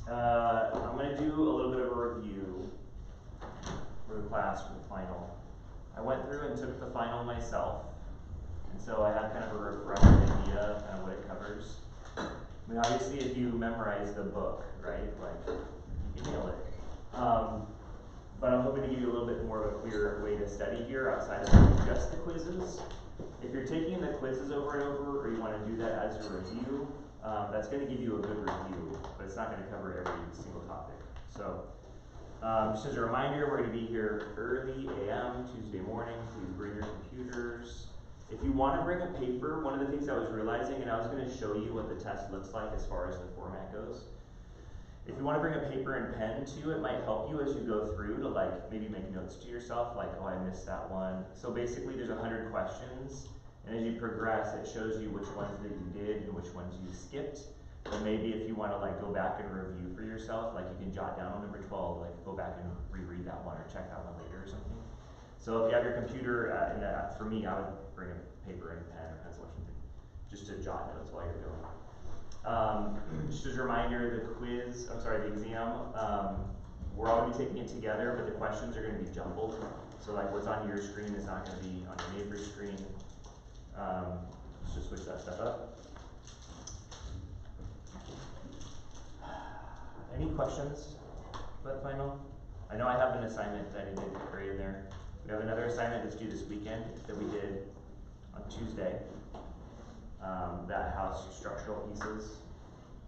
I'm going to do a little bit of a review for the class for the final. I went through and took the final myself, and so I have kind of a rough idea of kind of what it covers. I mean, obviously, if you memorize the book, right, like, you can nail it. But I'm hoping to give you a little bit more of a clear way to study here outside of just the quizzes. If you're taking the quizzes over and over, or you want to do that as a review, that's going to give you a good review, but it's not going to cover every single topic. So, just as a reminder, we're going to be here early a.m. Tuesday morning. Please bring your computers. If you want to bring a paper, one of the things I was realizing, and I was going to show you what the test looks like as far as the format goes. If you want to bring a paper and pen too, it might help you as you go through to like maybe make notes to yourself, like, oh, I missed that one. So basically there's 100 questions, and as you progress, it shows you which ones that you did and which ones you skipped. But maybe if you want to like go back and review for yourself, like you can jot down on number 12, like go back and reread that one or check that one later or something. So if you have your computer, for me, I would bring a paper and pen or pencil or something, just to jot notes while you're going. Just as a reminder, the exam, we're all going to be taking it together, but the questions are going to be jumbled. So like what's on your screen is not going to be on your neighbor's screen. Let's just switch that stuff up. Any questions about the final? I know I have an assignment that I did right in there. We have another assignment that's due this weekend that we did on Tuesday. That house structural pieces.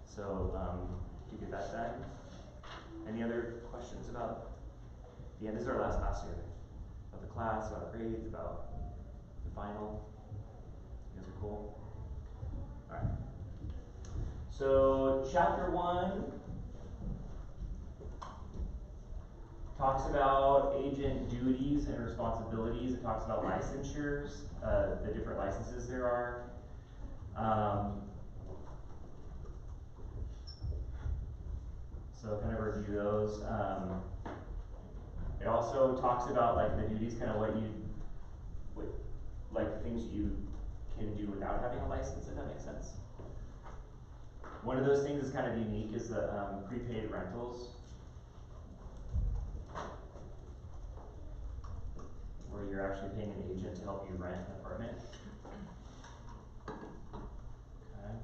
So, do you get that done? Any other questions about? Yeah, this is our last class here. About the class, about grades, about the final. You guys are cool. All right. So, chapter 1 talks about agent duties and responsibilities. It talks about licensures, the different licenses there are. So kind of review those. It also talks about like the duties, kind of like things you can do without having a license, if that makes sense. One of those things that's kind of unique is the prepaid rentals, where you're actually paying an agent to help you rent an apartment. Okay.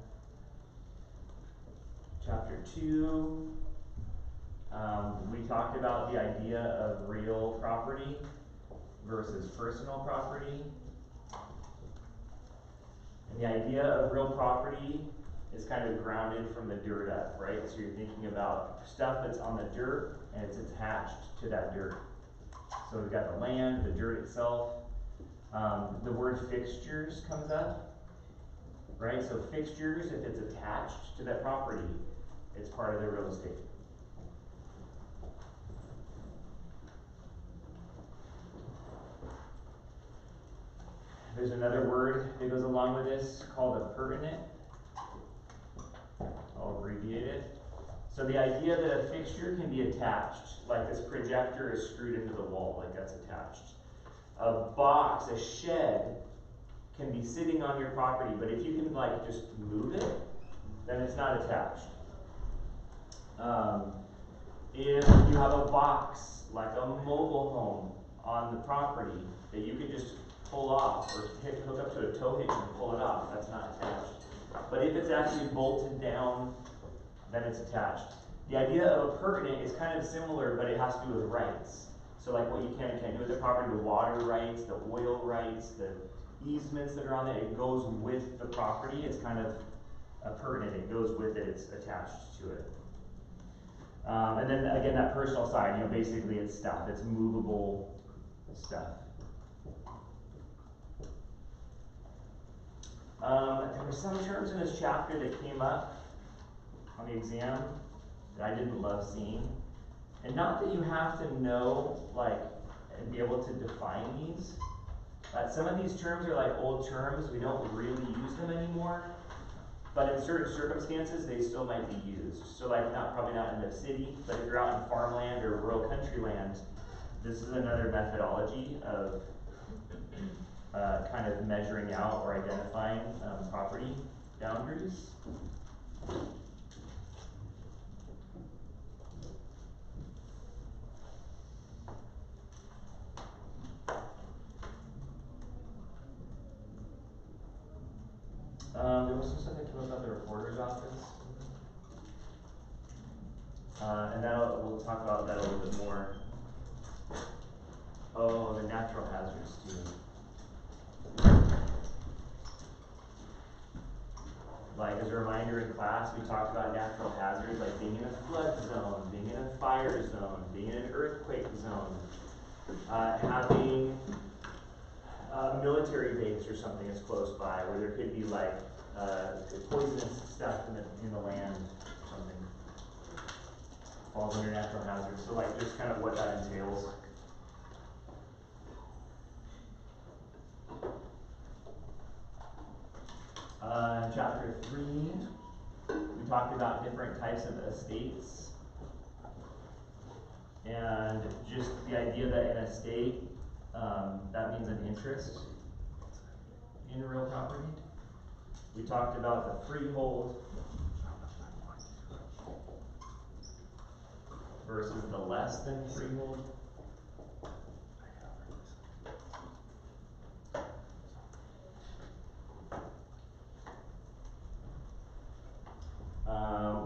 Chapter 2, we talked about the idea of real property versus personal property. And the idea of real property is kind of grounded from the dirt up, right? So you're thinking about stuff that's on the dirt and it's attached to that dirt. So we've got the land, the dirt itself. The word fixtures comes up, right? So fixtures, if it's attached to that property, it's part of the real estate. There's another word that goes along with this called a pertinent. I'll abbreviate it. So the idea that a fixture can be attached, like this projector is screwed into the wall, like that's attached. A box, a shed, can be sitting on your property, but if you can like just move it, then it's not attached. If you have a box, like a mobile home on the property, that you can just pull off or hook up to a tow hitch and pull it off, that's not attached. But if it's actually bolted down, then it's attached. The idea of a pertinent is kind of similar, but it has to do with rights. So like what you can and can't do with the property, the water rights, the oil rights, the easements that are on it, it goes with the property. It's kind of a pertinent, it goes with it, it's attached to it. And then again, that personal side, you know, basically it's stuff, it's movable stuff. There were some terms in this chapter that came up on the exam that I didn't love seeing. And not that you have to know, like, and be able to define these. Some of these terms are like old terms, we don't really use them anymore. But in certain circumstances, they still might be used. So like, probably not in the city, but if you're out in farmland or rural country land, this is another methodology of kind of measuring out or identifying property boundaries. There was some stuff that came up about the recorder's office. And we'll talk about that a little bit more. Oh, the natural hazards too. Like as a reminder in class, we talked about natural hazards, like being in a flood zone, being in a fire zone, being in an earthquake zone, having a military base or something that's close by, where there could be like poisonous stuff in the land or something. Falls under natural hazards. So like just kind of what that entails. In chapter 3, we talked about different types of estates. And just the idea that an estate, that means an interest in real property. We talked about the freehold versus the less than freehold.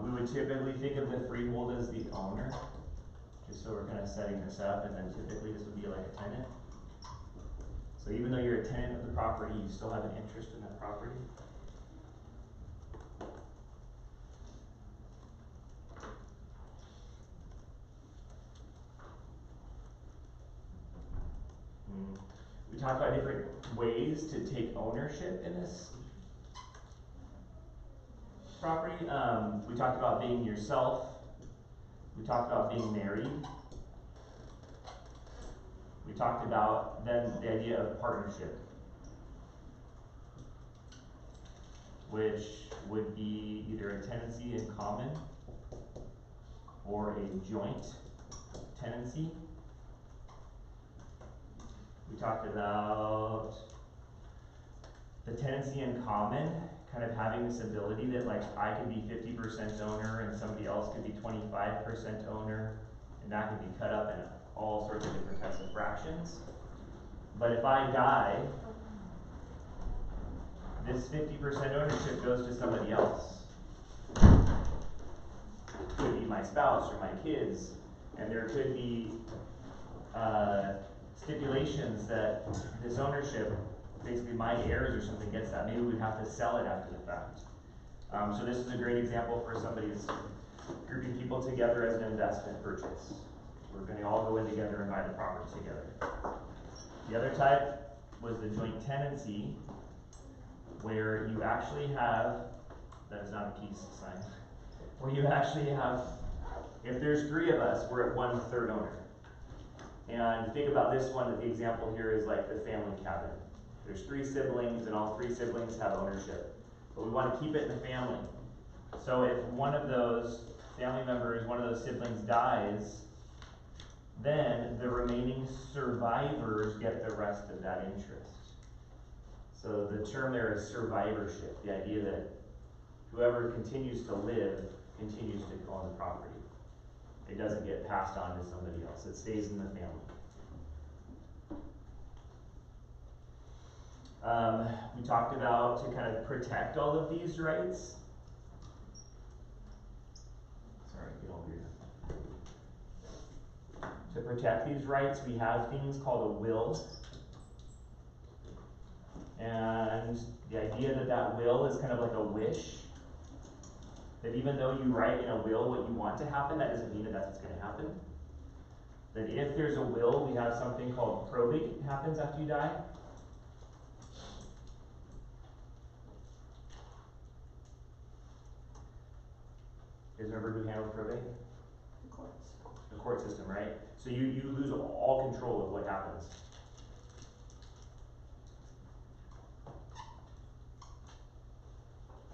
We would typically think of the freehold as the owner, just so we're kind of setting this up, and then typically this would be like a tenant. So even though you're a tenant of the property, you still have an interest in that property. We talked about different ways to take ownership in this property. We talked about being yourself. We talked about being married. We talked about then the idea of partnership, which would be either a tenancy in common or a joint tenancy. We talked about the tenancy in common, kind of having this ability that like I could be 50% owner and somebody else could be 25% owner, and that could be cut up in all sorts of different types of fractions. But if I die, this 50% ownership goes to somebody else. It could be my spouse or my kids, and there could be stipulations that this ownership, basically my heirs or something gets that. Maybe we'd have to sell it after the fact. So this is a great example for somebody's grouping people together as an investment purchase. We're going to all go in together and buy the property together. The other type was the joint tenancy, where you actually have, that is not a peace sign, where you actually have, if there's 3 of us, we're at 1/3 owner. And think about this one, the example here is like the family cabin. There's 3 siblings and all 3 siblings have ownership. But we want to keep it in the family. So if one of those family members, one of those siblings dies, then the remaining survivors get the rest of that interest. So the term there is survivorship, the idea that whoever continues to live continues to own the property. It doesn't get passed on to somebody else. It stays in the family. We talked about to kind of protect all of these rights. Sorry, get over here. To protect these rights, we have things called a will. And the idea that that will is kind of like a wish. That even though you write in a will what you want to happen, that doesn't mean that that's what's going to happen. That if there's a will, we have something called probate happens after you die. You guys remember who handles probate? The courts. The court system, right? So you lose all control of what happens.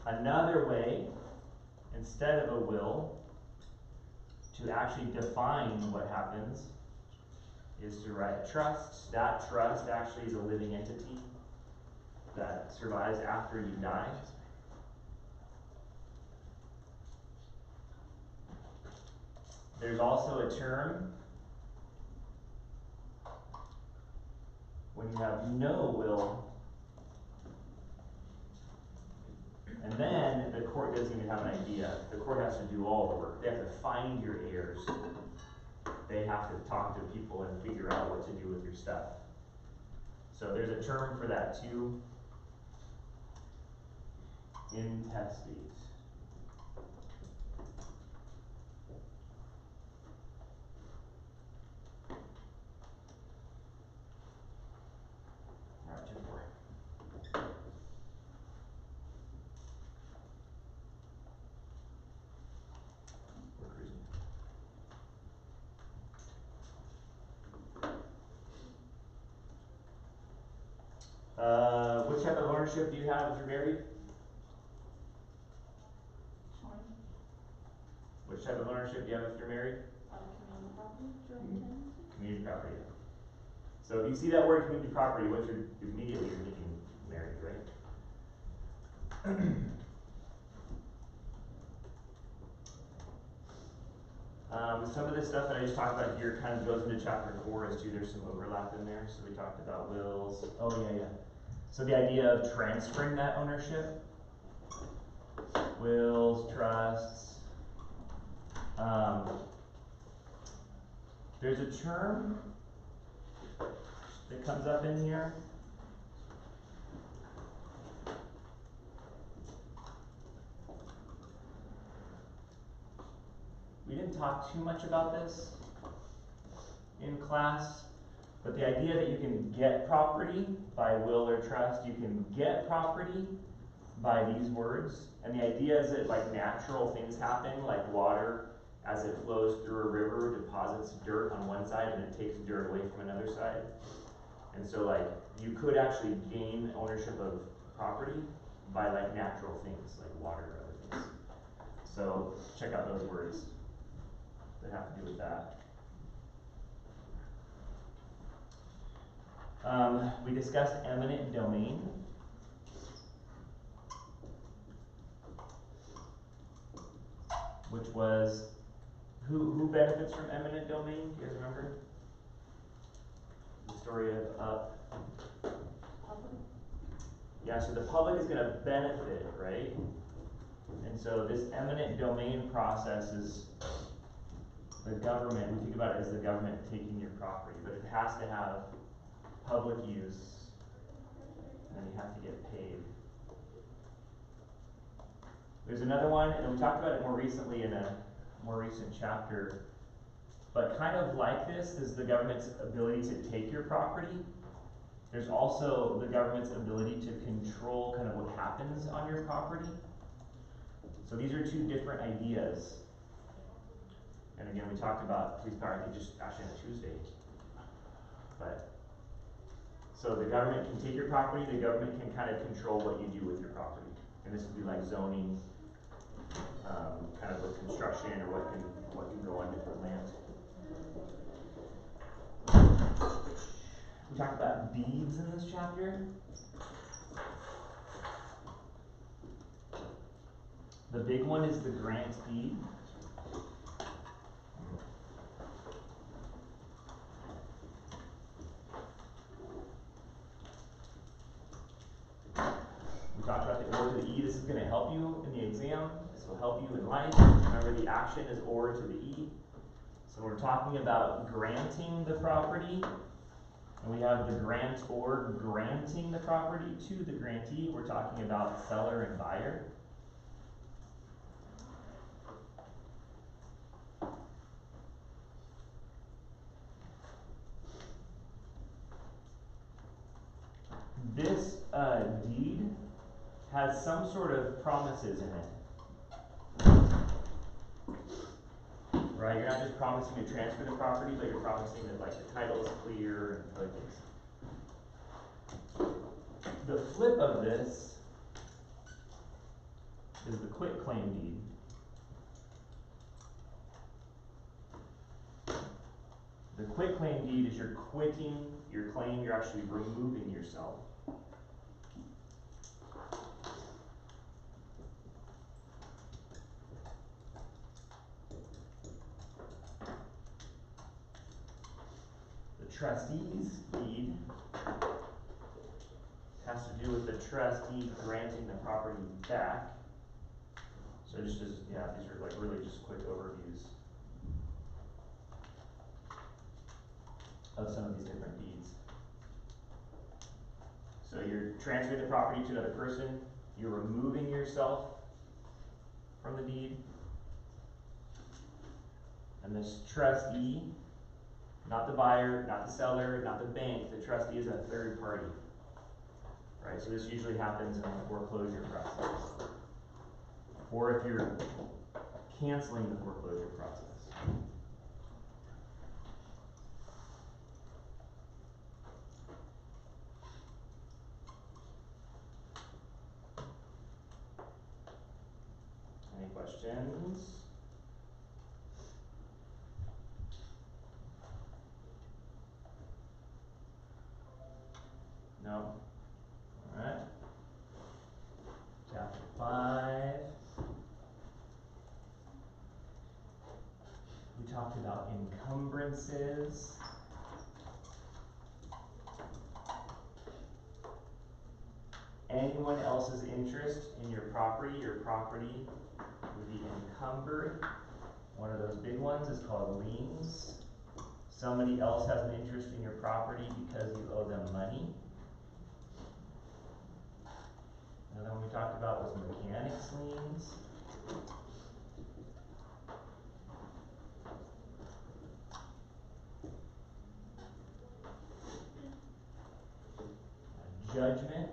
Another way, instead of a will, to actually define what happens is to write a trust. That trust actually is a living entity that survives after you die. There's also a term when you have no will. And then the court doesn't even have an idea. The court has to do all the work. They have to find your heirs. They have to talk to people and figure out what to do with your stuff. So there's a term for that too. Intestate. Alright, 2-4. We're cruising. Which type of ownership do you have if you're married? Which type of ownership do you have if you're married? Community property, joint tenancy. Community property. So if you see that word community property, what you're immediately you're thinking married, right? Some of this stuff that I just talked about here kind of goes into chapter 4 as too. There's some overlap in there. So we talked about wills. Oh yeah. So the idea of transferring that ownership, wills, trusts. There's a term that comes up in here. We didn't talk too much about this in class, but the idea that you can get property by will or trust, you can get property by these words, and the idea is that like natural things happen, like water as it flows through a river deposits dirt on one side and it takes dirt away from another side. And so like you could actually gain ownership of property by like natural things like water or other things. So check out those words that have to do with that. We discussed eminent domain. Which was, who benefits from eminent domain? Do you guys remember? The story of Public. yeah, so the public is gonna benefit, right? And so this eminent domain process is the government, we think about it as the government taking your property, but it has to have public use, and then you have to get paid. There's another one, and we talked about it more recently in a more recent chapter, but kind of like this is the government's ability to take your property. There's also the government's ability to control kind of what happens on your property. So these are two different ideas. And again, we talked about police power, I think just actually on a Tuesday. But, so the government can take your property, the government can kind of control what you do with your property. And this would be like zoning, kind of with construction or what can go on different land. We talked about deeds in this chapter. The big one is the grant deed. We talked about the or to the E. This is going to help you in the exam. This will help you in life. Remember, the action is or to the E. So we're talking about granting the property. And we have the grantor granting the property to the grantee. We're talking about seller and buyer. This deed has some sort of promises in it. Right? You're not just promising to transfer the property, but you're promising that like the title is clear and other things. The flip of this is the quitclaim deed. The quitclaim deed is you're quitting your claim, you're actually removing yourself. The trustee's deed has to do with the trustee granting the property back. So just yeah, these are like really just quick overviews of some of these different deeds. So you're transferring the property to another person, you're removing yourself from the deed, and this trustee, not the buyer, not the seller, not the bank, the trustee is a third party. Right, so this usually happens in the foreclosure process. Or if you're canceling the foreclosure process. Any questions? No? Alright. Chapter 5. We talked about encumbrances. Anyone else's interest in your property would be encumbered. One of those big ones is called liens. Somebody else has an interest in your property because you owe them money. Another one we talked about was mechanics liens. Judgment.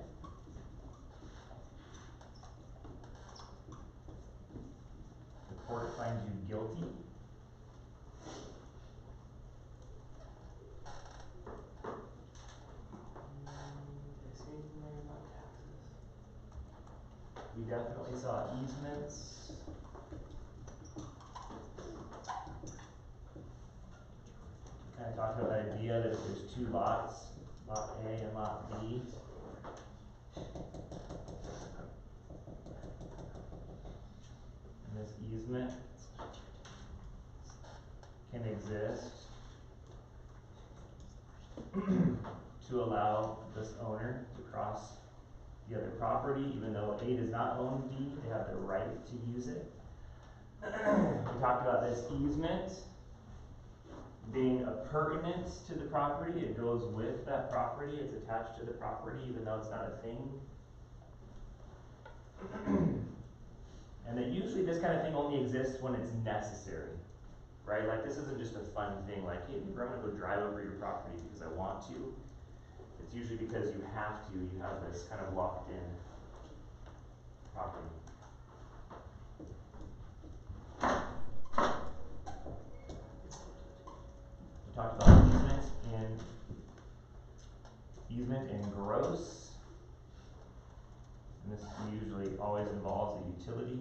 The court finds you guilty. Did I say anything there about taxes? We definitely saw easements. Kind of talked about the idea that if there's two lots, lot A and lot B, and this easement can exist to allow this owner to cross the other property, even though A does not own B, they have the right to use it. We talked about this easement being appurtenance to the property. It goes with that property, it's attached to the property, even though it's not a thing. And that usually this kind of thing only exists when it's necessary, right? Like this isn't just a fun thing, like, hey, I'm gonna go drive over your property because I want to. It's usually because you have to, you have this kind of locked in property. We talked about easement and gross. And this usually always involves a utility.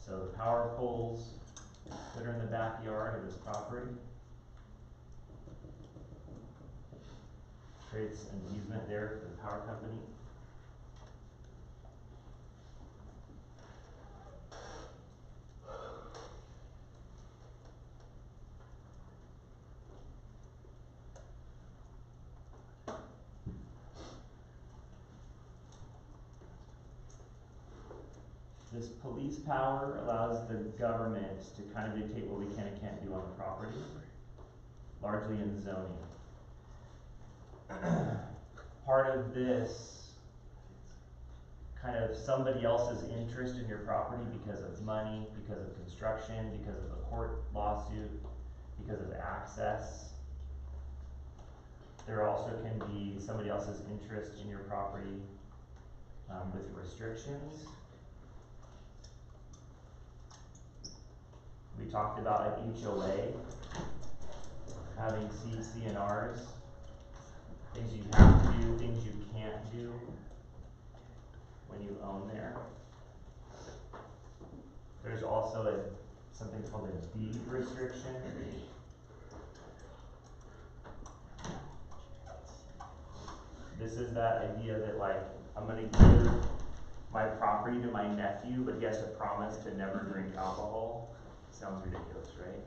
So the power poles that are in the backyard of this property creates an easement there for the power company. This police power allows the government to kind of dictate what we can and can't do on the property, largely in zoning. Part of this kind of somebody else's interest in your property because of money, because of construction, because of a court lawsuit, because of access. There also can be somebody else's interest in your property with restrictions. We talked about an HOA having CC&Rs, things you have to do, things you can't do when you own there. There's also something called a deed restriction. This is that idea that, like, I'm going to give my property to my nephew, but he has to promise to never drink alcohol. Sounds ridiculous, right?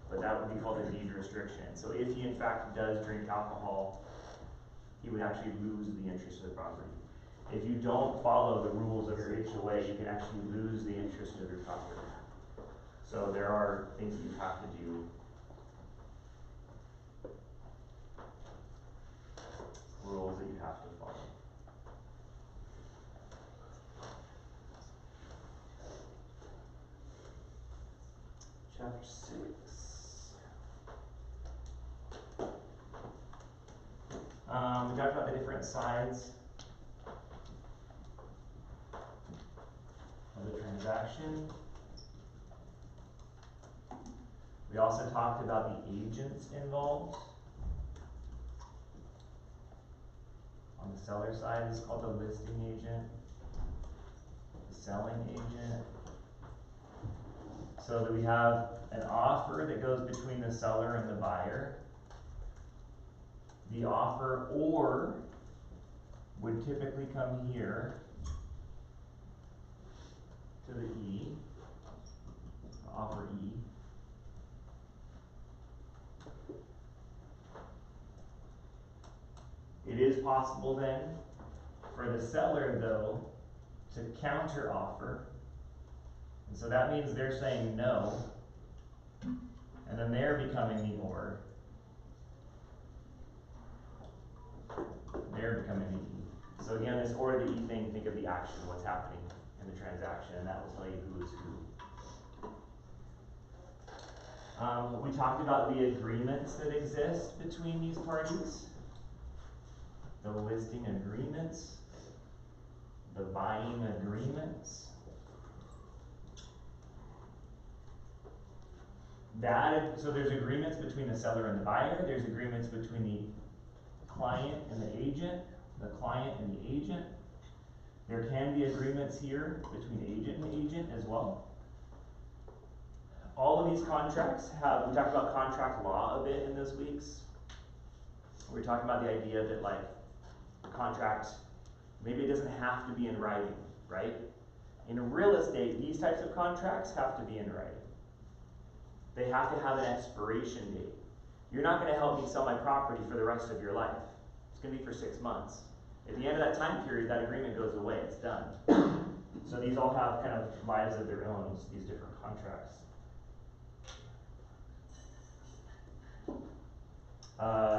But that would be called a deed restriction. So if he in fact does drink alcohol, he would actually lose the interest of the property. If you don't follow the rules of your HOA, you can actually lose the interest of your property. So there are things that you have to do. Rules that you have to follow. Chapter 6. We talked about the different sides of the transaction. We also talked about the agents involved. On the seller side, this is called the listing agent, the selling agent. So that we have an offer that goes between the seller and the buyer. The offer or would typically come here to the E, offer E. It is possible then for the seller though to counter offer. And so that means they're saying no, and then they're becoming the or. They're becoming the E. So again, this or the E thing, think of the action, what's happening in the transaction, and that will tell you who is who. We talked about the agreements that exist between these parties. The listing agreements, the buying agreements. So there's agreements between the seller and the buyer, there's agreements between the client and the agent, the client and the agent. There can be agreements here between agent and agent as well. All of these contracts have, we talked about contract law a bit in this week's. We're talking about the idea that like contract, maybe it doesn't have to be in writing, right? In real estate, these types of contracts have to be in writing. They have to have an expiration date. You're not going to help me sell my property for the rest of your life. It's going to be for 6 months. At the end of that time period, that agreement goes away, it's done. So these all have kind of lives of their own, these different contracts.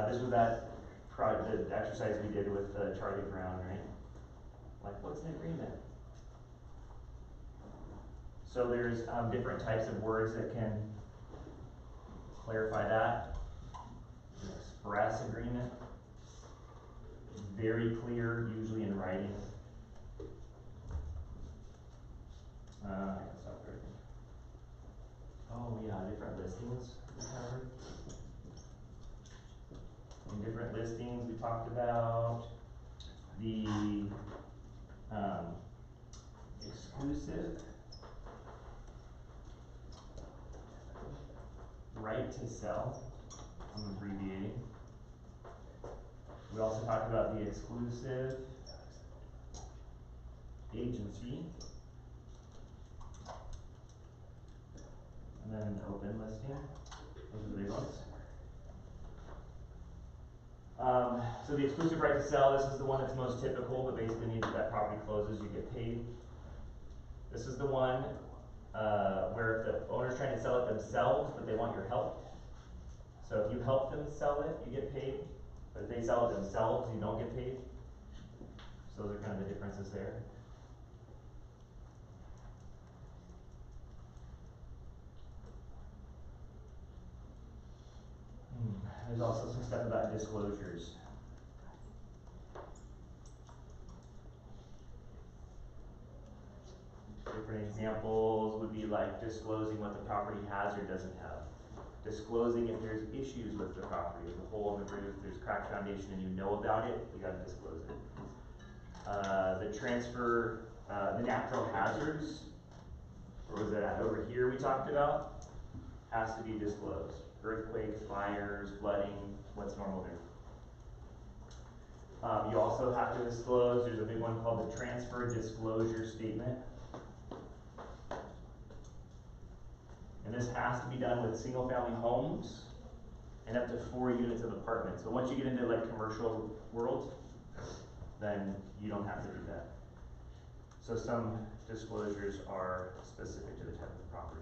This was the exercise we did with Charlie Brown, right? Like, what's an agreement? So there's different types of words that can clarify that. An express agreement, very clear, usually in writing. Oh yeah, different listings we covered. In different listings, we talked about the exclusive right to sell. I'm abbreviating. We also talked about the exclusive agency. And then an open listing. Those are the big ones. So the exclusive right to sell, this is the one that's most typical, but basically means that property closes, you get paid. This is the one where if the owner's trying to sell it themselves, but they want your help. So if you help them sell it, you get paid. But if they sell it themselves, you don't get paid. So those are kind of the differences there. There's also some stuff about disclosures. Different examples would be like disclosing what the property has or doesn't have. Disclosing if there's issues with the property, there's a hole in the roof, there's cracked foundation and you know about it, you gotta disclose it. The transfer, the natural hazards, where was that at? Over here we talked about, has to be disclosed. Earthquakes, fires, flooding, what's normal there. You also have to disclose, there's a big one called the transfer disclosure statement. And this has to be done with single family homes and up to 4 units of apartments. But once you get into like commercial world, then you don't have to do that. So some disclosures are specific to the type of property.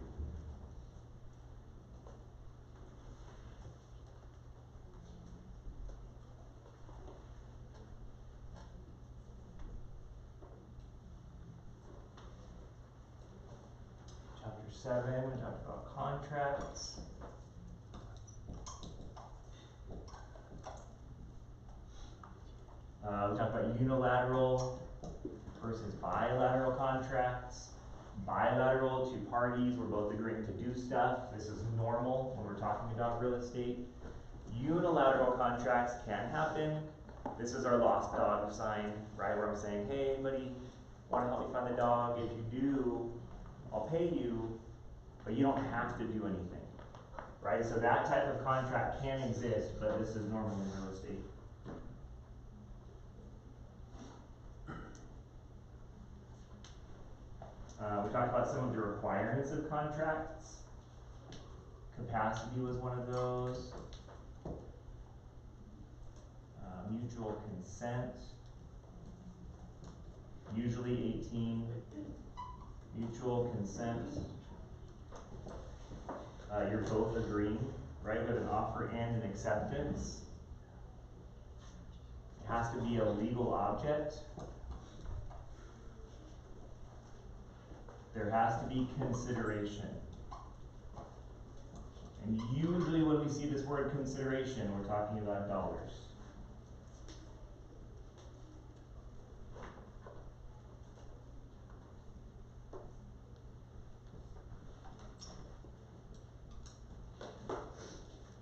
Chapter 7, we talked about contracts. We talked about unilateral versus bilateral contracts. Bilateral, two parties were both agreeing to do stuff. This is normal when we're talking about real estate. Unilateral contracts can happen. This is our lost dog sign, right? Where I'm saying, hey, anybody want to help me find the dog? If you do, I'll pay you, but you don't have to do anything, right? So that type of contract can exist, but this is normal in real estate. We talked about some of the requirements of contracts. Capacity was one of those. Mutual consent. Usually 18. Mutual consent. You're both agreeing, right, with an offer and an acceptance. It has to be a legal object. There has to be consideration. And usually when we see this word consideration, we're talking about dollars.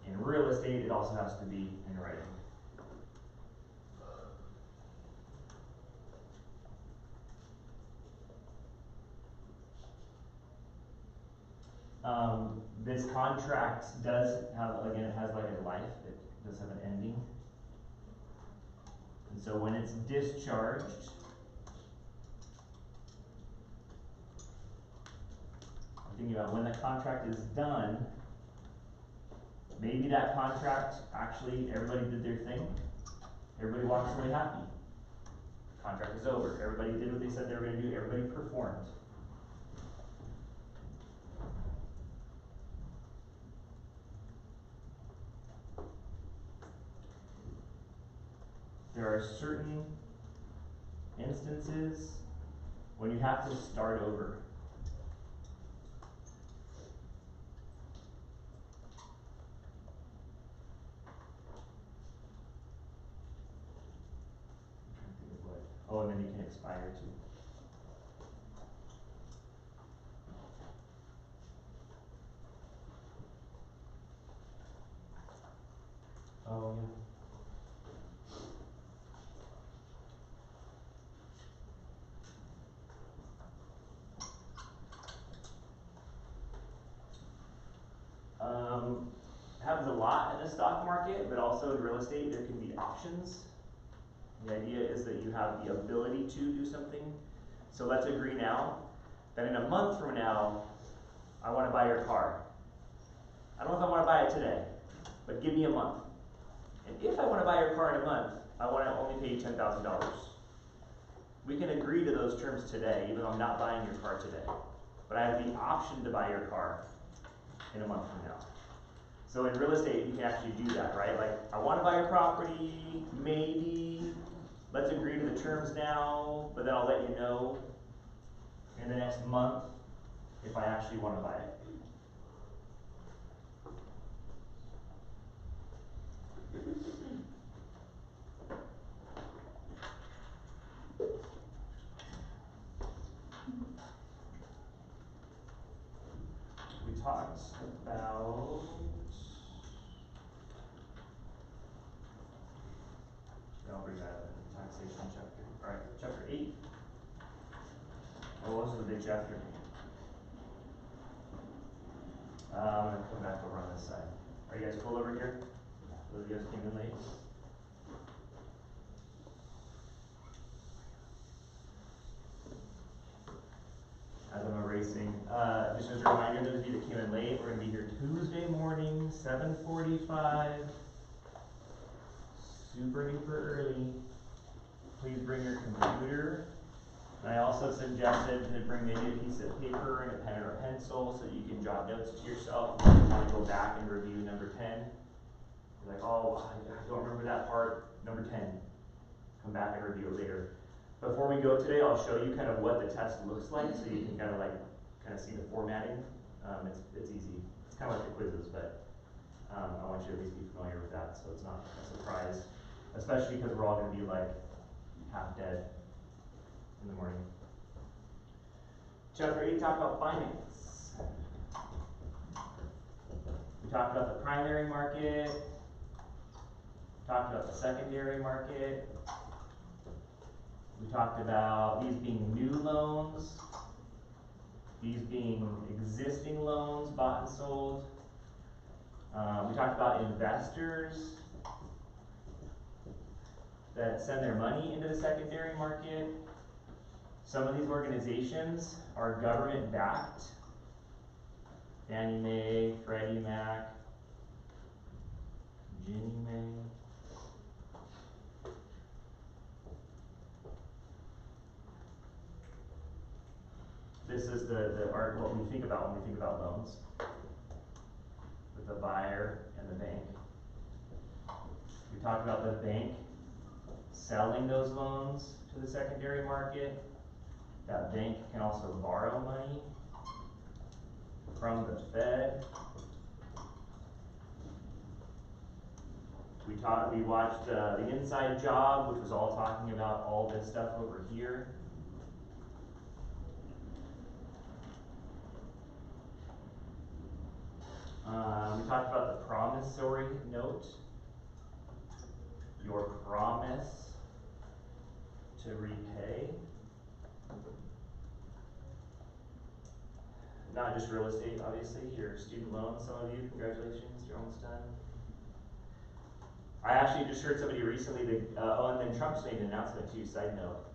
In real estate, it also has to be in writing. This contract does have, again, it has like a life, it does have an ending. And so when it's discharged, I'm thinking about when the contract is done, maybe that contract, actually, everybody did their thing, everybody walks away happy. Contract is over, everybody did what they said they were gonna do, everybody performed. There are certain instances when you have to start over. I'm trying to think of what. Oh, and then you can expire too. Oh, yeah. Happens a lot in the stock market, but also in real estate, there can be options. The idea is that you have the ability to do something. So let's agree now that in a month from now, I want to buy your car. I don't know if I want to buy it today, but give me a month. And if I want to buy your car in a month, I want to only pay you $10,000. We can agree to those terms today, even though I'm not buying your car today. But I have the option to buy your car in a month from now. So in real estate, you can actually do that, right? Like, I want to buy your property, maybe, let's agree to the terms now, but then I'll let you know in the next month if I actually want to buy it. We talked about, I'll bring that up in the taxation chapter. Alright, chapter 8. Oh, this is a big chapter. I'm going to come back over on this side. Are you guys cool over here? Those of you guys came in late? As I'm erasing, just as a reminder, those of you that came in late, we're going to be here Tuesday mornings, 7:45. Super duper early. Please bring your computer. And I also suggested to bring maybe a piece of paper and a pen or a pencil so you can jot notes to yourself if you want to go back and review number 10. You're like, oh, I don't remember that part, number 10. Come back and review it later. Before we go today, I'll show you kind of what the test looks like so you can kind of see the formatting. It's easy. It's kind of like the quizzes, but I want you to at least be familiar with that so it's not a surprise, especially because we're all going to be like half dead in the morning. Chapter 8 talked about finance. We talked about the primary market, talked about the secondary market. We talked about these being new loans, these being existing loans bought and sold. We talked about investors that send their money into the secondary market. Some of these organizations are government backed. Fannie Mae, Freddie Mac, Ginnie Mae. This is what we think about when we think about loans, with the buyer and the bank. We talked about the bank selling those loans to the secondary market. That bank can also borrow money from the Fed. We watched The Inside Job, which was all talking about all this stuff over here. We talked about the promissory note, your promise to repay. Not just real estate, obviously, your student loans, some of you, congratulations, you're almost done. I actually just heard somebody recently, and then Trump's made an announcement too, side note,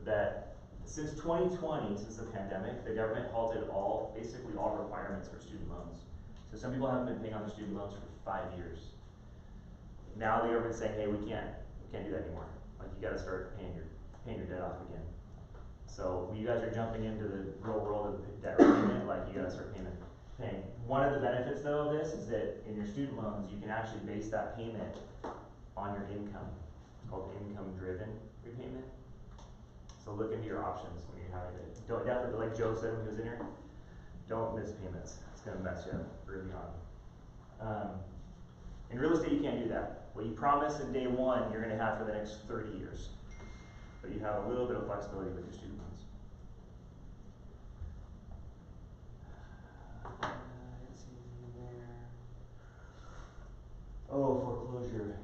that since 2020, since the pandemic, the government halted basically all requirements for student loans. So some people haven't been paying on their student loans for 5 years. Now the government's saying, hey, we can't do that anymore. Like, you gotta start paying your debt off again. So when you guys are jumping into the real world of debt repayment, like, you gotta start paying. One of the benefits though of this is that in your student loans, you can actually base that payment on your income. It's called income driven repayment. So look into your options when you're having it. Don't definitely, like Joe said when he was in here, don't miss payments. It's gonna mess you up early on. In real estate, you can't do that. What you promise in day one, you're gonna have for the next 30 years. But you have a little bit of flexibility with your student loans. Let's see there. Oh, foreclosure.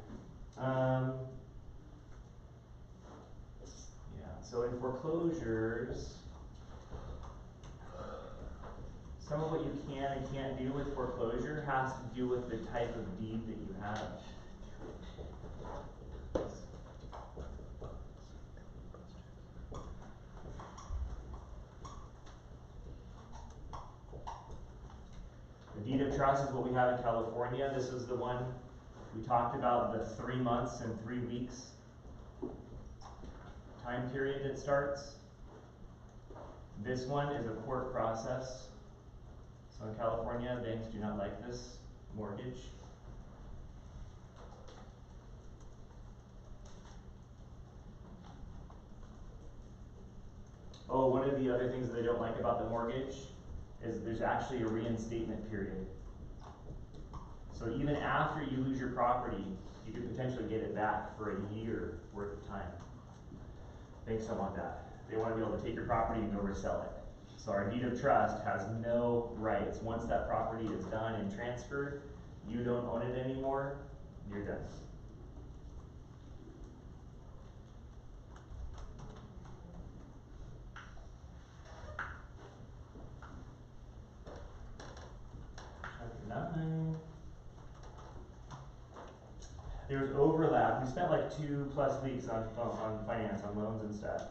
Yeah, so in foreclosures, some of what you can and can't do with foreclosure has to do with the type of deed that you have. The deed of trust is what we have in California. This is the one we talked about, the 3 months and 3 weeks time period that starts. This one is a court process. So in California, banks do not like this mortgage. Oh, one of the other things that they don't like about the mortgage is there's actually a reinstatement period. So even after you lose your property, you could potentially get it back for a year worth of time. Banks don't want that. They want to be able to take your property and go resell it. So our deed of trust has no rights. Once that property is done and transferred, you don't own it anymore, you're done. Chapter 9. There's overlap. We spent like 2+ weeks on finance, on loans and stuff.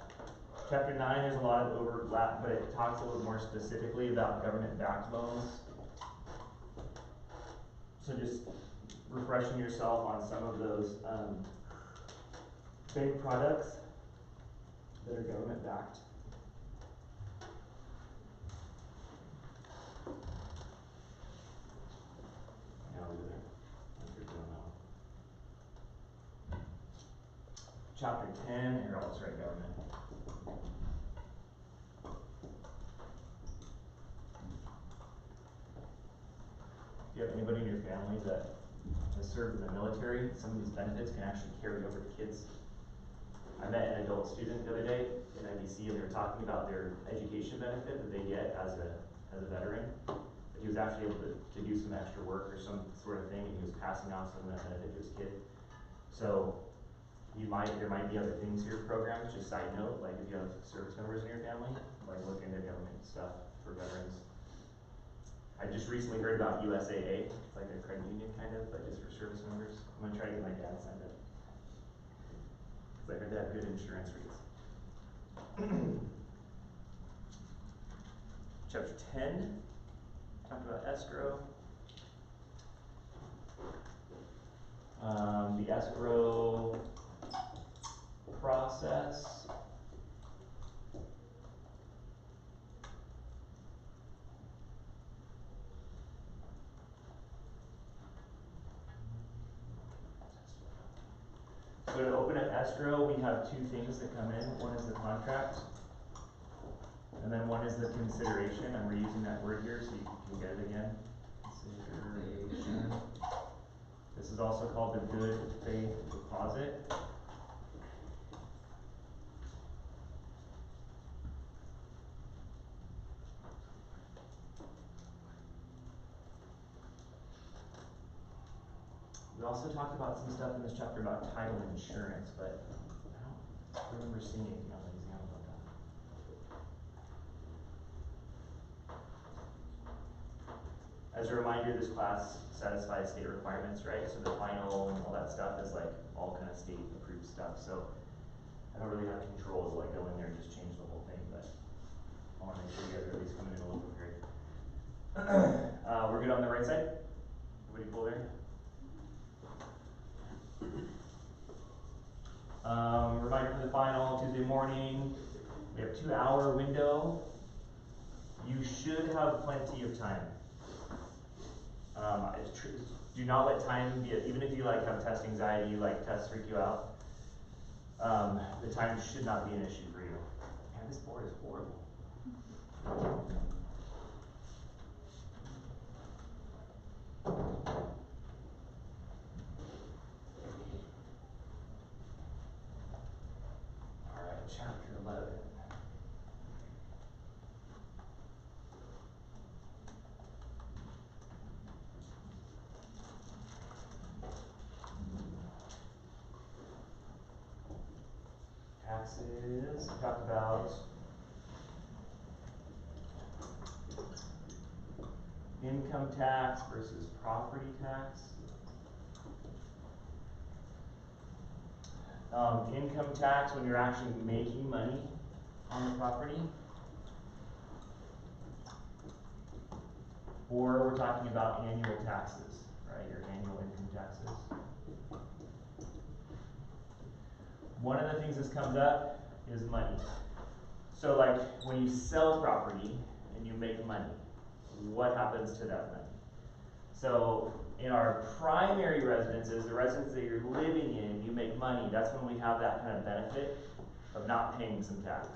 Chapter 9, there's a lot of overlap, but it talks a little more specifically about government-backed loans. So just refreshing yourself on some of those, big products that are government backed. Yeah, I'll do that. I'll keep doing that one. Chapter 10, here, I'll just write government. If you have anybody in your family that has served in the military, some of these benefits can actually carry over to kids. I met an adult student the other day in IBC, and they were talking about their education benefit that they get as a veteran. But he was actually able to do some extra work or some sort of thing, and he was passing on some of that benefit to his kid. So there might be other things here, programs, just side note, like if you have service members in your family, like look into government stuff for veterans. I just recently heard about USAA, it's like a credit union kind of, but just for service members. I'm gonna try to get my dad signed up. Cause I heard they have good insurance rates. Chapter 10, talked about escrow. The escrow process. So to open up escrow, we have two things that come in. One is the contract, and then one is the consideration. I'm reusing that word here so you can get it again. Consideration. This is also called the good faith deposit. We also talked about some stuff in this chapter about title insurance, but I don't remember seeing anything on the exam about that. As a reminder, this class satisfies state requirements, right? So the final and all that stuff is like all kind of state approved stuff. So I don't really have control to like go in there and just change the whole thing, but I want to make sure you guys are at least coming in a little prepared. We're good on the right side? Everybody cool there? Reminder for the final, Tuesday morning, we have 2-hour window. You should have plenty of time. Do not let time be, even if you like have test anxiety, like tests freak you out, the time should not be an issue for you. Man, this board is horrible. Alright, chapter 11. Taxes, we talked about income tax versus property tax. Income tax when you're actually making money on the property. Or we're talking about annual taxes, right? Your annual income taxes. One of the things that comes up is money. So like when you sell property and you make money, what happens to that money? So in our primary residences, the residence that you're living in, you make money. That's when we have that kind of benefit of not paying some tax.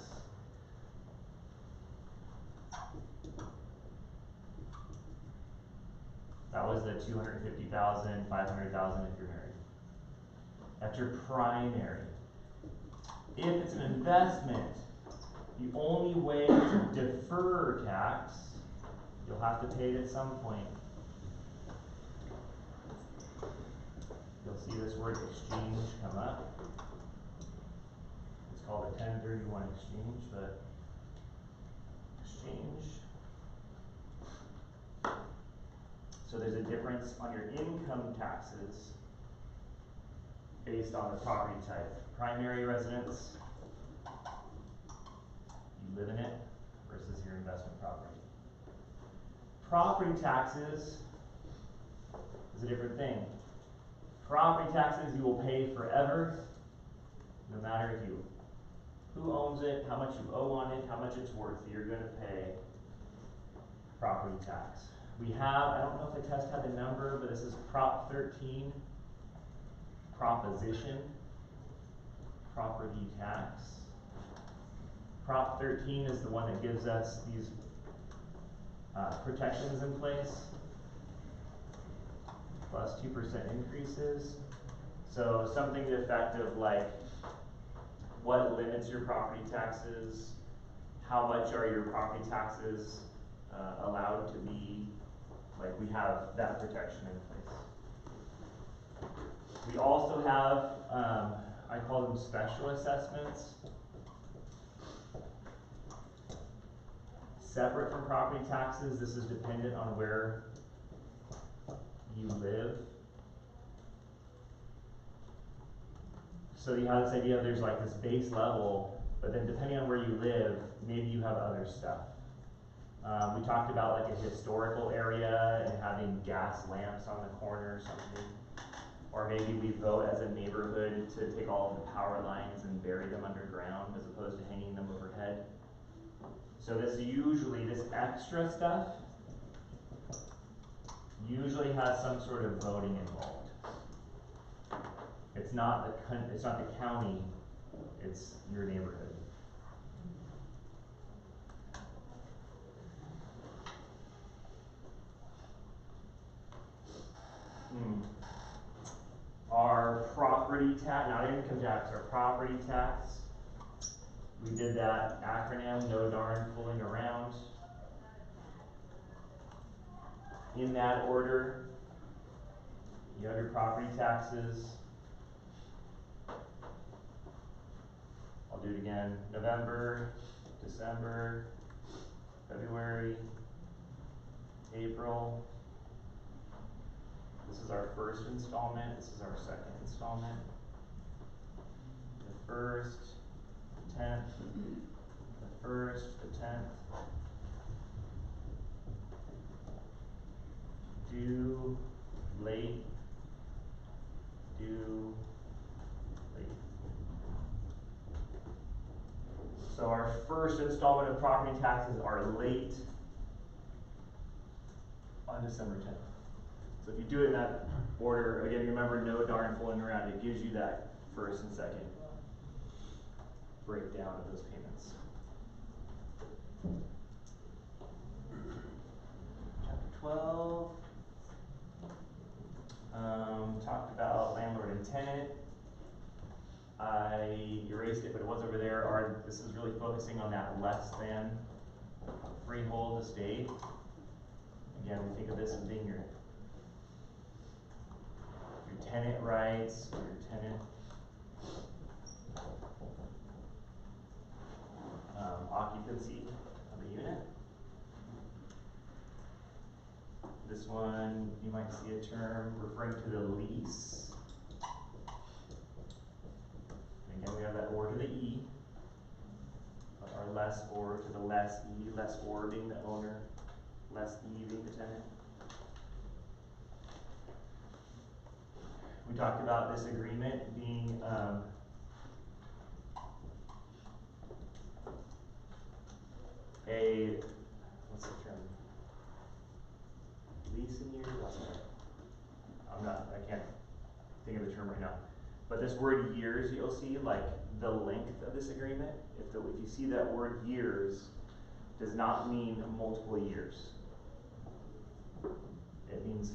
That was the 250,000, 500,000 if you're married. That's your primary. If it's an investment, the only way to defer tax, you'll have to pay it at some point. You'll see this word exchange come up. It's called a 1031 exchange, but exchange. So there's a difference on your income taxes based on the property type. Primary residence, you live in it, versus your investment property. Property taxes is a different thing. Property taxes you will pay forever, no matter who owns it, how much you owe on it, how much it's worth, you're gonna pay property tax. We have, I don't know if the test had the number, but this is Prop 13, proposition, property tax. Prop 13 is the one that gives us these protections in place, plus 2% increases. So something to the effect of like, what limits your property taxes, how much are your property taxes allowed to be, like we have that protection in place. We also have, I call them special assessments. Separate from property taxes, this is dependent on where you live. So you have this idea of there's like this base level, but then depending on where you live, maybe you have other stuff. We talked about like a historical area and having gas lamps on the corner or something. Or maybe we vote as a neighborhood to take all of the power lines and bury them underground as opposed to hanging them overhead. So this extra stuff usually has some sort of voting involved. It's not the county, it's your neighborhood. Our property tax, not income tax, our property tax. We did that acronym, no darn fooling around. In that order, you have your property taxes. I'll do it again. November, December, February, April. This is our first installment. This is our second installment. The first, the 10th, the first, the 10th. Due, late, due, late. So our first installment of property taxes are late on December 10th. So if you do it in that order, again, remember no darn fooling around. It gives you that first and second breakdown of those payments. Chapter 12. Talked about landlord and tenant. I erased it, but it was over there. This is really focusing on that less than freehold estate. Again, we think of this as being your tenant rights, or your tenant occupancy of the unit. This one, you might see a term referring to the lease. And again, we have that or to the E, or less or to the less E, less or being the owner, less E being the tenant. We talked about this agreement being what's the term? Leasing year? I can't think of the term right now. But this word years, you'll see like the length of this agreement. If you see that word years, does not mean multiple years. It means a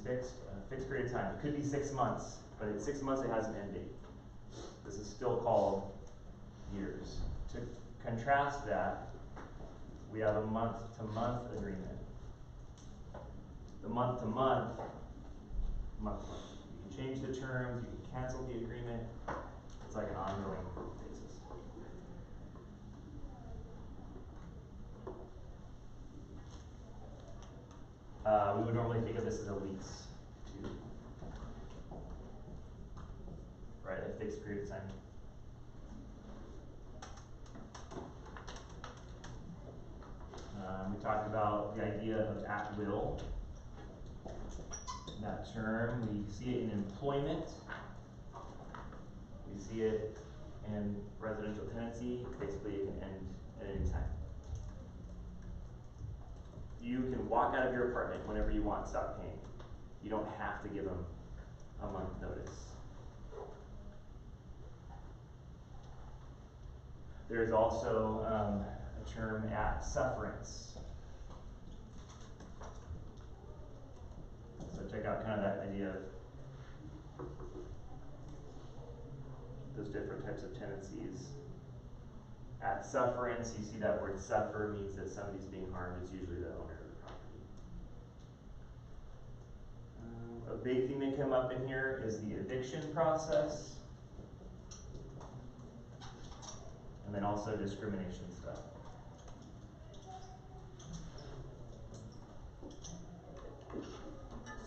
fixed period of time. It could be 6 months, but at 6 months it has an end date. This is still called years. To contrast that, we have a month-to-month agreement. The month-to-month, you can change the terms, you can cancel the agreement. It's like an ongoing basis. We would normally think of this as a lease, too. Right, a fixed period of time. We talked about the idea of at will. that term. We see it in employment. We see it in residential tenancy. Basically, it can end at any time. You can walk out of your apartment whenever you want, stop paying. You don't have to give them a month notice. There's also a term at sufferance. So check out kind of that idea of those different types of tenancies. At sufferance, you see that word suffer means that somebody's being harmed. It's usually the owner of the property. A big thing that came up in here is the eviction process. And then also discrimination stuff.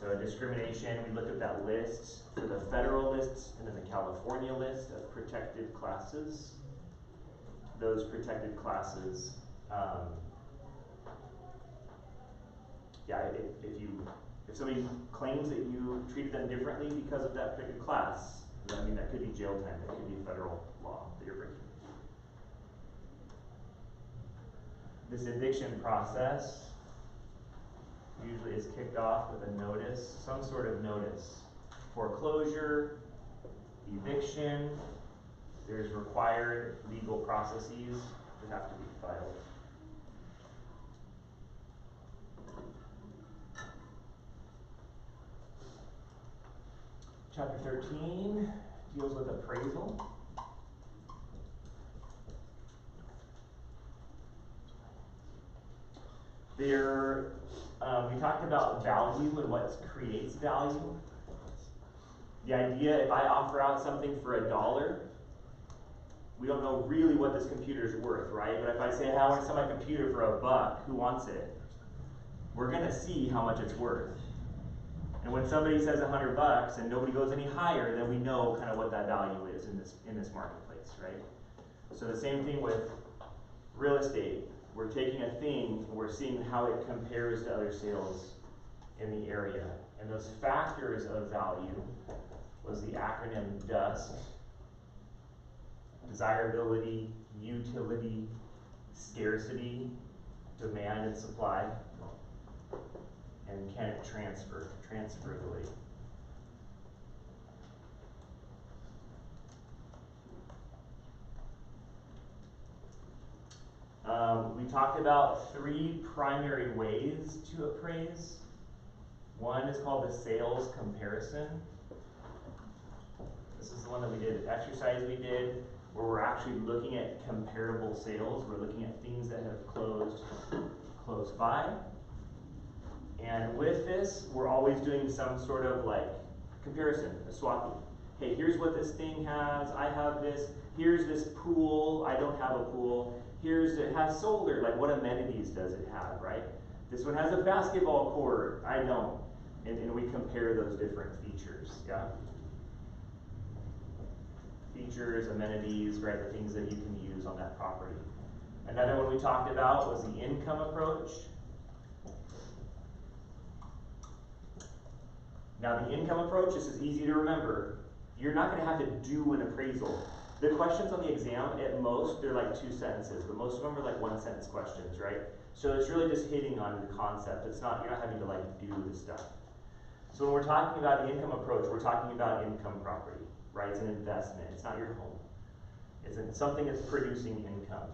So discrimination, we looked at that list for the federal lists and then the California list of protected classes. Those protected classes, if somebody claims that you treated them differently because of that protected class, I mean that could be jail time, that could be federal law that you're breaking. This eviction process usually is kicked off with a notice, some sort of notice. Foreclosure, eviction, there's required legal processes that have to be filed. Chapter 13 deals with appraisal. There, we talked about value and what creates value. The idea, if I offer out something for $1, we don't know really what this computer is worth, right? But if I say, hey, I want to sell my computer for $1, who wants it? We're gonna see how much it's worth. And when somebody says $100 and nobody goes any higher, then we know kind of what that value is in this marketplace, right? So the same thing with real estate. We're taking a thing, and we're seeing how it compares to other sales in the area. And those factors of value was the acronym DUST: desirability, utility, scarcity, demand and supply, and can it transfer, transferability. We talked about 3 primary ways to appraise. One is called the sales comparison. This is the one that we did, the exercise we did, where we're actually looking at comparable sales. We're looking at things that have closed close by. And with this, we're always doing some sort of like comparison, a swapping. Hey, here's what this thing has, I have this. Here's this pool, I don't have a pool. It has solar, like what amenities does it have, right? This one has a basketball court, I don't. And we compare those different features, yeah? Features, amenities, right, the things that you can use on that property. Another one we talked about was the income approach. Now the income approach, this is easy to remember. You're not gonna have to do an appraisal. The questions on the exam, at most, they're like 2 sentences, but most of them are like 1-sentence questions, right? So it's really just hitting on the concept. It's not, you're not having to like do the stuff. So when we're talking about the income approach, we're talking about income property, right? It's an investment, it's not your home. It's something that's producing income.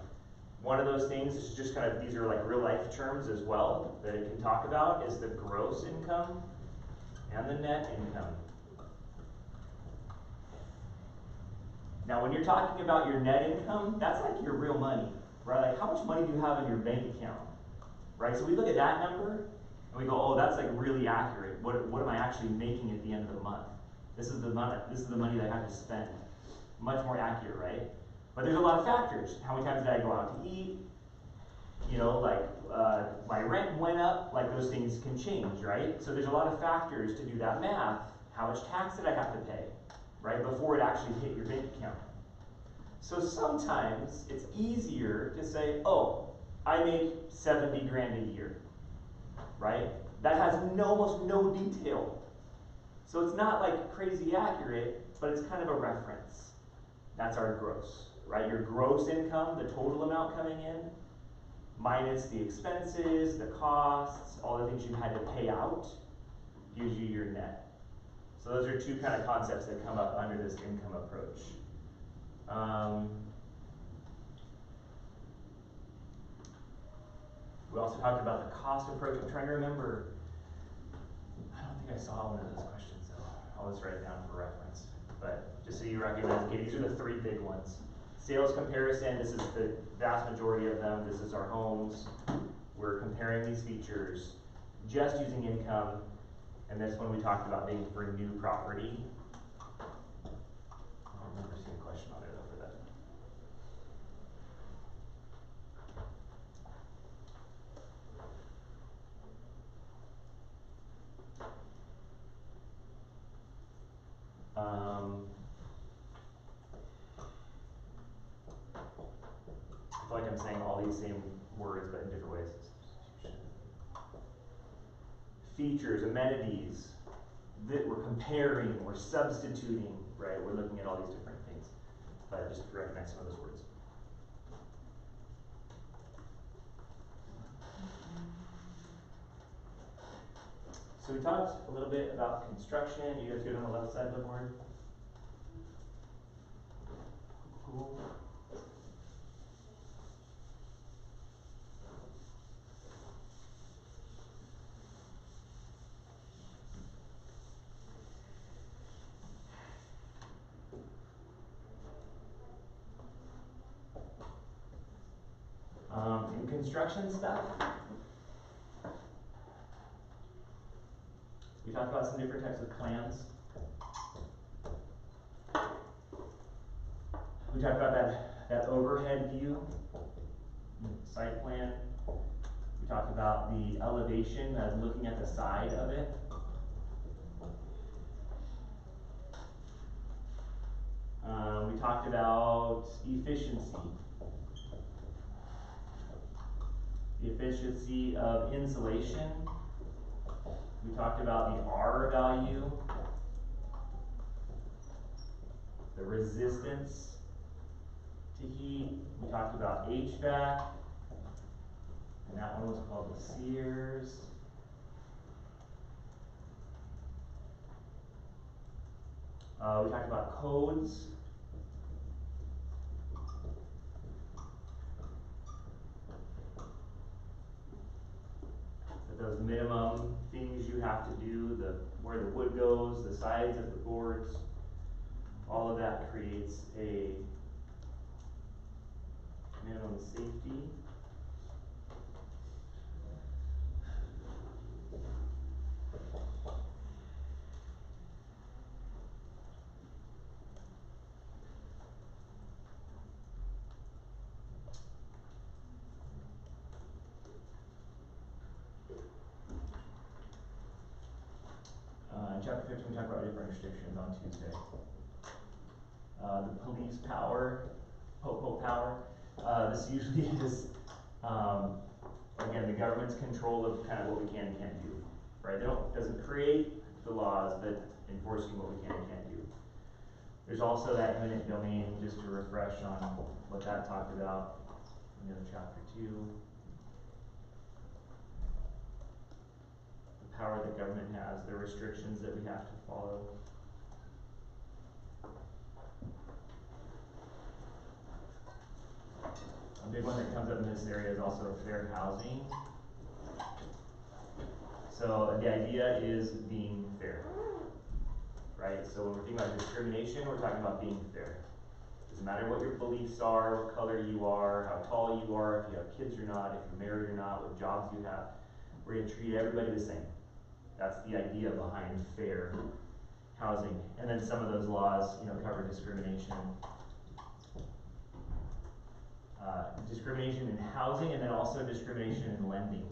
One of those things is just kind of, these are like real life terms as well that it can talk about, is the gross income and the net income. Now when you're talking about your net income, that's like your real money, right? Like how much money do you have in your bank account, right? So we look at that number and we go, oh, that's like really accurate. What am I actually making at the end of the month? This is the money that I have to spend. Much more accurate, right? But there's a lot of factors. How many times did I go out to eat? You know, like my rent went up, like those things can change, right? So there's a lot of factors to do that math. How much tax did I have to pay, right, before it actually hit your bank account? So sometimes it's easier to say, oh, I make 70 grand a year, right? That has almost no detail. So it's not like crazy accurate, but it's kind of a reference. That's our gross, right? Your gross income, the total amount coming in, minus the expenses, the costs, all the things you had to pay out, gives you your net. So those are two kind of concepts that come up under this income approach. We also talked about the cost approach. I'm trying to remember. I don't think I saw one of those questions, so I'll just write it down for reference. But just so you recognize, okay, these are the three big ones. Sales comparison, this is the vast majority of them. This is our homes. We're comparing these features, just using income. And this one we talked about being for new property. I don't remember seeing a question on there though for that. I feel like I'm saying all these same words, but in different ways. Features, amenities, that we're comparing, we're substituting, right? We're looking at all these different things. But just to recognize some of those words. So we talked a little bit about construction. You guys good on the left side of the board? Cool. In construction stuff, we talked about some different types of plans. We talked about that overhead view, site plan. We talked about the elevation as looking at the side of it. We talked about efficiency. The efficiency of insulation. We talked about the R value. The resistance to heat. We talked about HVAC. And that one was called the Sears. We talked about codes. Those minimum things you have to do, where the wood goes, the sides of the boards, all of that creates a minimum safety. In chapter 15, we talked about different restrictions on Tuesday. The police power, power. This usually is, again, the government's control of kind of what we can and can't do, right? Doesn't create the laws, but enforcing what we can and can't do. There's also that eminent domain, just to refresh on what that talked about in the other chapter 2. The power that government has, the restrictions that we have to follow. A big one that comes up in this area is also fair housing. So the idea is being fair, right? So when we're thinking about discrimination, we're talking about being fair. Doesn't matter what your beliefs are, what color you are, how tall you are, if you have kids or not, if you're married or not, what jobs you have. We're going to treat everybody the same. That's the idea behind fair housing. And then some of those laws, cover discrimination. Discrimination in housing, and then also discrimination in lending.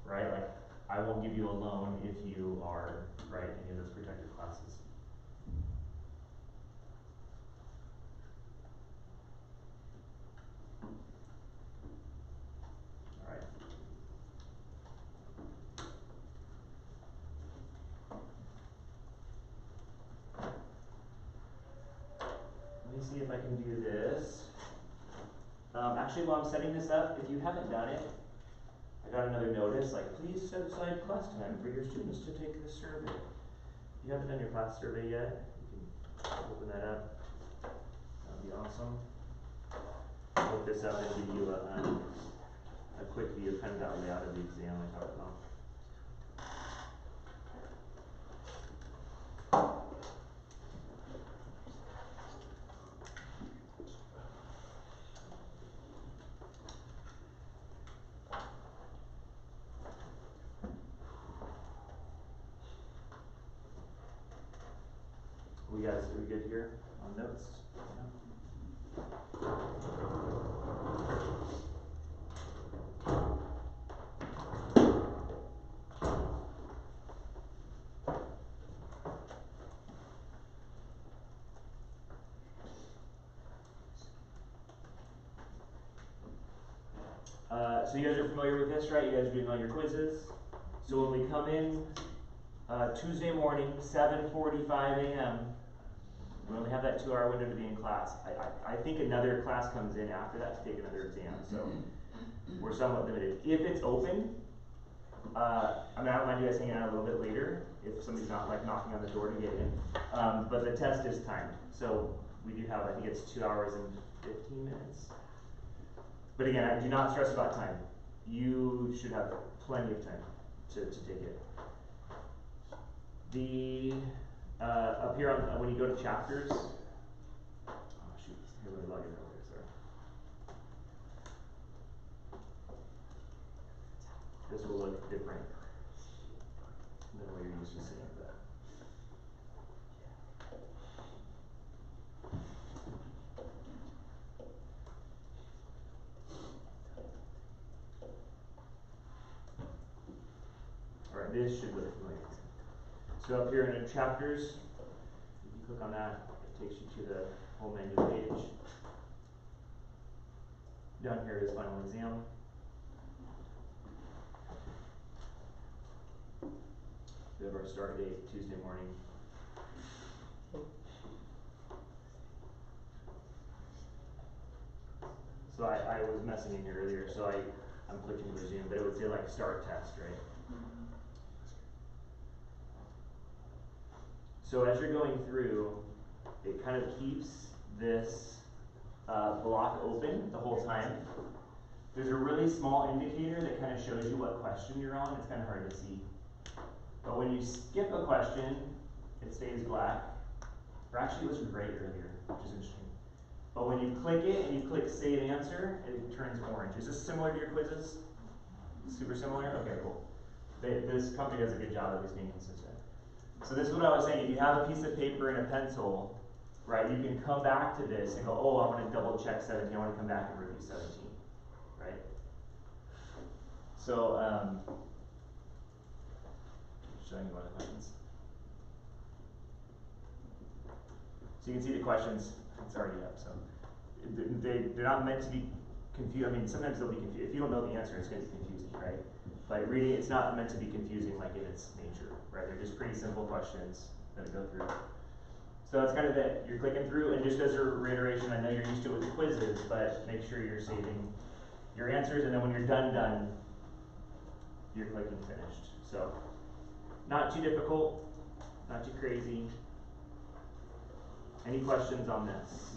Right? Like, I won't give you a loan if you are, right, any of those protected classes. Alright. see if I can do this. Actually, while I'm setting this up, if you haven't done it, I got another notice, like, please set aside class time for your students to take this survey. If you haven't done your class survey yet, you can open that up. That'd be awesome. I'll look this up and give you a quick view of kind of that layout of the exam I talked about. Are we good here on notes? So you guys are familiar with this, right? You guys are doing all your quizzes. So when we come in Tuesday morning, 7:45 a.m., we only have that 2-hour window to be in class. I think another class comes in after that to take another exam, so we're somewhat limited. If it's open, I mean, I don't mind you guys hanging out a little bit later if somebody's not like knocking on the door to get in. But the test is timed, so we do have, I think it's 2 hours and 15 minutes. But again, I do not stress about time. You should have plenty of time to take it. The up here on when you go to chapters. Oh shoot! Here, let me log in real quick. Sorry. This will look different than what you're used to seeing. But all right, this should look familiar. So up here in the chapters, if you click on that, it takes you to the whole menu page. Down here is final exam. We have our start date, Tuesday morning. So I was messing in here earlier, so I'm clicking resume, but it would say like start test, right? So as you're going through, it kind of keeps this block open the whole time. There's a really small indicator that kind of shows you what question you're on. It's kind of hard to see. But when you skip a question, it stays black. Or actually it was great earlier, which is interesting. But when you click it and you click save answer, it turns orange. Is this similar to your quizzes? Super similar? Okay, cool. This company does a good job of this being consistent. So this is what I was saying. If you have a piece of paper and a pencil, right, you can come back to this and go, oh, I want to double check 17. I want to come back and review 17, right? So, showing you one of the questions. So you can see the questions. It's already up. So they're not meant to be confused. I mean, sometimes they'll be confused. If you don't know the answer, it's going to be confusing, right? But reading, it's not meant to be confusing like in its nature, right? They're just pretty simple questions that go through. So that's kind of it. You're clicking through, and just as a reiteration, I know you're used to it with quizzes, but make sure you're saving your answers, and then when you're done, you're clicking finished. So not too difficult, not too crazy. Any questions on this?